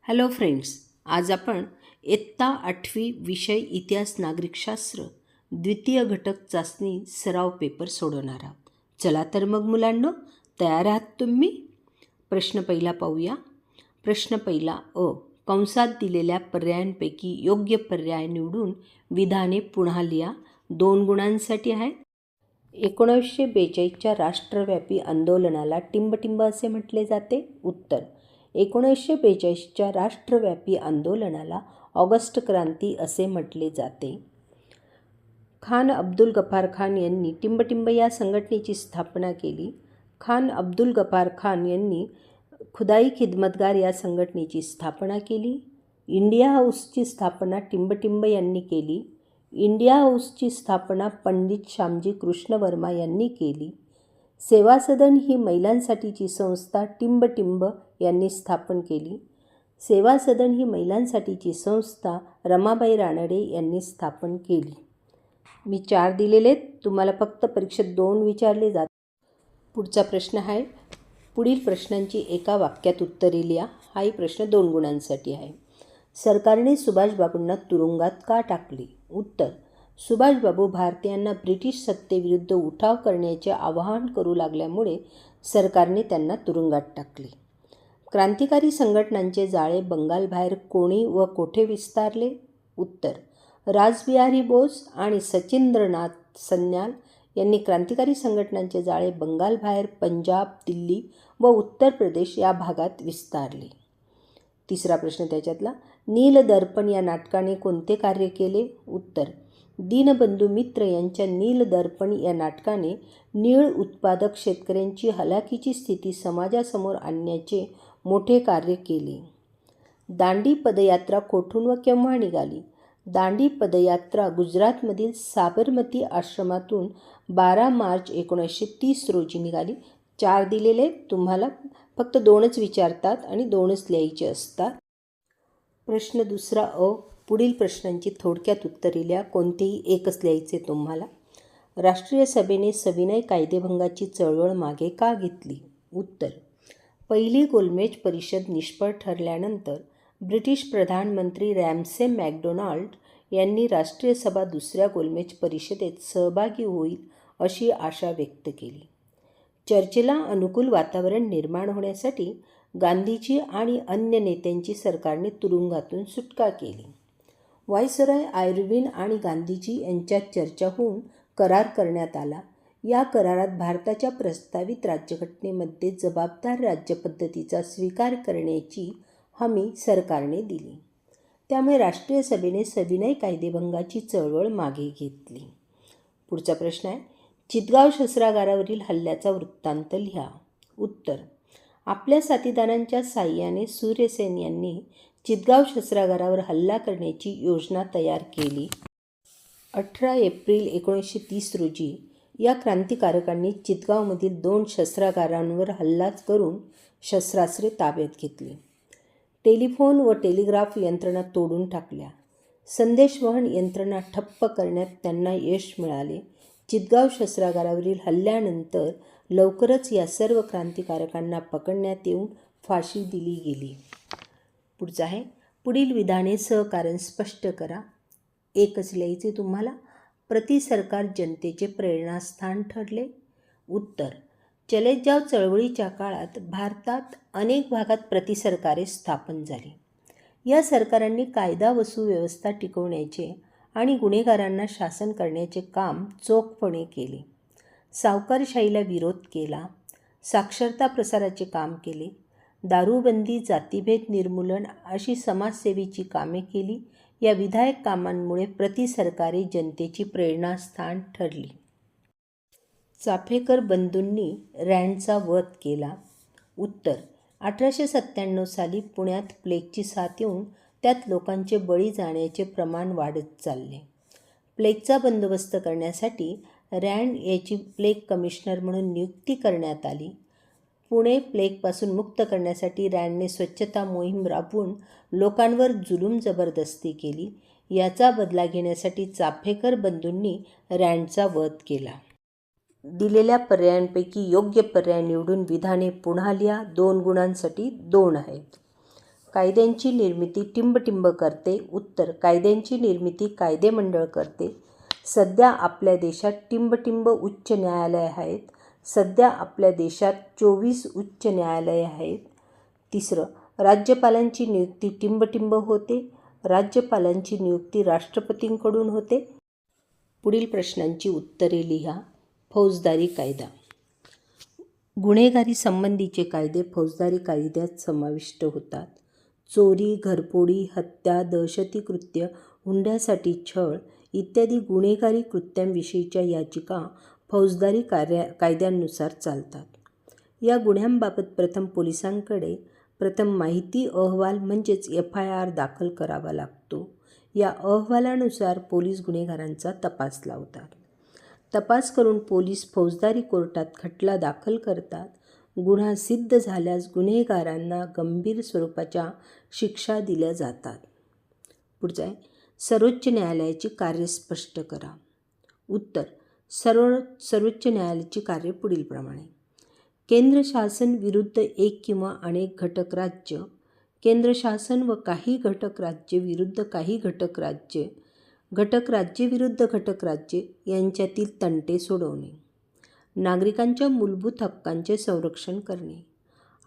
Hello friends, आज आपण इयत्ता 8वी विषय इतिहास नागरिकशास्त्र द्वितीय घटक चाचणी सराव पेपर सोडवणार आहोत. चला तर मग मुलांनो, तयार आहात तुम्ही? प्रश्न पहिला पाहूया. प्रश्न पहिला कंसात दिलेल्या पर्यायांपैकी योग्य पर्याय निवडून विधाने पुन्हा लिहा. 2 गुणांसाठी आहे. 1942च्या राष्ट्रव्यापी आंदोलनाला टिंबटिंब असे म्हटले जाते. उत्तर: 1942च्या राष्ट्रव्यापी आंदोलनाला ऑगस्ट क्रांती असे म्हटले जाते. खान अब्दुल गफार खान यांनी टिंबटिंब या संघटनेची स्थापना केली. खान अब्दुल गफार खान यांनी खुदाई खिदमतगार या संघटनेची स्थापना केली. इंडिया हाऊसची स्थापना टिंबटिंब यांनी केली. इंडिया हाऊसची स्थापना पंडित श्यामजी कृष्ण वर्मा यांनी केली. सेवा सदन ही महिलांसाठीची संस्था टिंबटिंब यांनी स्थापन केली. सेवा सदन ही महिलांसाठीची संस्था रमाबाई रानडे यांनी स्थापन केली. मी 4 दिलेले आहेत, तुम्हाला फक्त परीक्षेत 2 विचारले जातात. पुढचा प्रश्न आहे. पुढील प्रश्नांची एका वाक्यात उत्तरे लिहा. हाही प्रश्न 2 गुणांसाठी आहे. सरकारने सुभाषबाबूंना तुरुंगात का टाकले? उत्तर: सुभाषबाबू भारतीयांना ब्रिटिश सत्तेविरुद्ध उठाव करण्याचे आवाहन करू लागल्यामुळे सरकारने त्यांना तुरुंगात टाकले. क्रांतिकारी संघटनांचे जाळे बंगालबाहेर कोणी व कोठे विस्तारले? उत्तर: रासबिहारी बोस आणि सचिंद्रनाथ सन्याल यांनी क्रांतिकारी संघटनांचे जाळे बंगालबाहेर पंजाब, दिल्ली व उत्तर प्रदेश या भागात विस्तारले. तिसरा प्रश्न त्याच्यातला. नीलदर्पण या नाटकाने कोणते कार्य केले? उत्तर: दीनबंधू मित्र यांच्या नीलदर्पण या नाटकाने नीळ उत्पादक शेतकऱ्यांची हलाखीची स्थिती समाजासमोर आणण्याचे मोठे कार्य केले. दांडी पदयात्रा कोठून व केव्हा निघाली? दांडी पदयात्रा गुजरातमधील साबरमती आश्रमातून 12 मार्च 1930 रोजी निघाली. 4 दिलेले, तुम्हाला फक्त 2च विचारतात आणि 2च लिहायचे असतात. प्रश्न दुसरा पुढील प्रश्नांची थोडक्यात उत्तरे लिहा. कोणतेही एकच लिहायचे तुम्हाला. राष्ट्रीय सभेने सविनय कायदेभंगाची चळवळ मागे का घेतली? उत्तर: पहिली गोलमेज परिषद निष्फळ ठरल्यानंतर ब्रिटिश प्रधानमंत्री रॅमसे मॅकडोनाल्ड यांनी राष्ट्रीय सभा दुसऱ्या गोलमेज परिषदेत सहभागी होईल अशी आशा व्यक्त केली. चर्चेला अनुकूल वातावरण निर्माण होण्यासाठी गांधीजी आणि अन्य नेत्यांची सरकारने तुरुंगातून सुटका केली. व्हाईसरॉय आयर्विन आणि गांधीजी यांच्यात चर्चा होऊन करार करण्यात आला. या करारात भारताच्या प्रस्तावित राज्यघटनेमध्ये जबाबदार राज्यपद्धतीचा स्वीकार करण्याची हमी सरकारने दिली. त्यामुळे राष्ट्रीय सभेने सविनय कायदेभंगाची चळवळ मागे घेतली. पुढचा प्रश्न आहे. चितगाव शस्त्रागारावरील हल्ल्याचा वृत्तांत लिहा. उत्तर: आपल्या साथीदारांच्या साहाय्याने सूर्यसेन यांनी चितगाव शस्त्रागारावर हल्ला करण्याची योजना तयार केली. 18 एप्रिल 1930 रोजी या क्रांतिकारकांनी चितगावमधील 2 शस्त्रागारांवर हल्ला करून शस्त्रास्त्रे ताब्यात घेतली. टेलिफोन व टेलिग्राफ यंत्रणा तोडून टाकल्या. संदेशवहन यंत्रणा ठप्प करण्यात त्यांना यश मिळाले. चितगाव शस्त्रागारावरील हल्ल्यानंतर लवकरच या सर्व क्रांतिकारकांना पकडण्यात येऊन फाशी दिली गेली. पुढचं आहे. पुढील विधाने सहकारण स्पष्ट करा. एकच लिहायचे तुम्हाला. प्रति सरकार जनतेचे प्रेरणास्थान ठरले. उत्तर: चले जाव चळवळीच्या काळात भारतात अनेक भागात प्रतिसरकारे स्थापन झाली. या सरकारांनी कायदा व सुव्यवस्था टिकवण्याचे आणि गुन्हेगारांना शासन करण्याचे काम चोखपणे केले. सावकारशाहीला विरोध केला. साक्षरता प्रसाराचे काम केले. दारूबंदी, जातीभेद निर्मूलन अशी समाजसेवेची कामे केली. या विधायक कामांमुळे प्रतिसरकारे जनतेची प्रेरणास्थान ठरली. चाफेकर बंधूंनी रँडचा वध केला. उत्तर: 1897 साली पुण्यात प्लेगची साथ येऊन त्यात लोकांचे बळी जाण्याचे प्रमाण वाढत चालले. प्लेगचा बंदोबस्त करण्यासाठी रँड याची प्लेग कमिशनर म्हणून नियुक्ती करण्यात आली. पुणे प्लेगपासून मुक्त करण्यासाठी रँडने स्वच्छता मोहीम राबवून लोकांवर जुलूम जबरदस्ती केली. याचा बदला घेण्यासाठी चाफेकर बंधूंनी रँडचा वध केला. दिलेल्या पर्यायांपैकी योग्य पर्याय निवडून विधाने पुन्हा लिहा. 2 गुणांसाठी 2 आहेत. कायद्यांची निर्मिती टिंबटिंब करते. उत्तर कायद्यांची निर्मिती कायदेमंडळ करते. सध्या आपल्या देशात टिंबटिंब उच्च न्यायालय आहेत. सध्या आपल्या देशात 24 उच्च न्यायालये आहेत. तिसरं, राज्यपालांची नियुक्ती टिंबटिंब होते. राज्यपालांची नियुक्ती राष्ट्रपतींकडून होते. पुढील प्रश्नांची उत्तरे लिहा. फौजदारी कायदा. गुन्हेगारी संबंधीचे कायदे फौजदारी कायद्यात समाविष्ट होतात. चोरी, घरफोडी, हत्या, दहशती कृत्य, हुंड्यासाठी छळ इत्यादी गुन्हेगारी कृत्यांविषयीच्या याचिका फौजदारी कायद्यानुसार चालतात. या गुन्ह्यांबाबत पोलिसांकडे प्रथम माहिती अहवाल म्हणजेच FIR दाखल करावा लागतो. या अहवालानुसार पोलीस गुन्हेगारांचा तपास लावतात. तपास करून पोलीस फौजदारी कोर्टात खटला दाखल करतात. गुन्हा सिद्ध झाल्यास गुन्हेगारांना गंभीर स्वरूपाच्या शिक्षा दिल्या जातात. पुढचं आहे, सर्वोच्च न्यायालयाची कार्य स्पष्ट करा. उत्तर, सर्वोच्च न्यायालयाची कार्य पुढीलप्रमाणे. केंद्र शासन विरुद्ध एक किंवा अनेक घटक राज्य, केंद्र शासन व काही घटक राज्य विरुद्ध काही घटक राज्य, घटक राज्य विरुद्ध घटक राज्य यांच्यातील तंटे सोडवणे, नागरिकांच्या मूलभूत हक्कांचे संरक्षण करणे,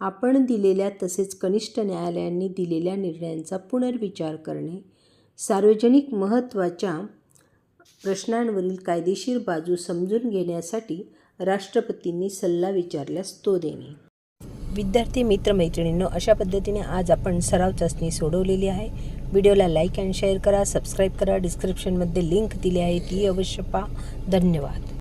आपण दिलेल्या तसेच कनिष्ठ न्यायालयांनी दिलेल्या निर्णयांचा पुनर्विचार करणे, सार्वजनिक महत्त्वाच्या प्रश्नांवरील कायदेशीर बाजू समजून घेण्यासाठी राष्ट्रपतींनी सल्ला विचारल्यास तो देणे. विद्यार्थी मित्रमैत्रिणींनो, अशा पद्धतीने आज आपण सराव चाचणी सोडवलेली आहे. व्हिडिओला लाईक अँड शेअर करा, सबस्क्राईब करा. डिस्क्रिप्शनमध्ये लिंक दिली आहे, ती अवश्य पहा. धन्यवाद.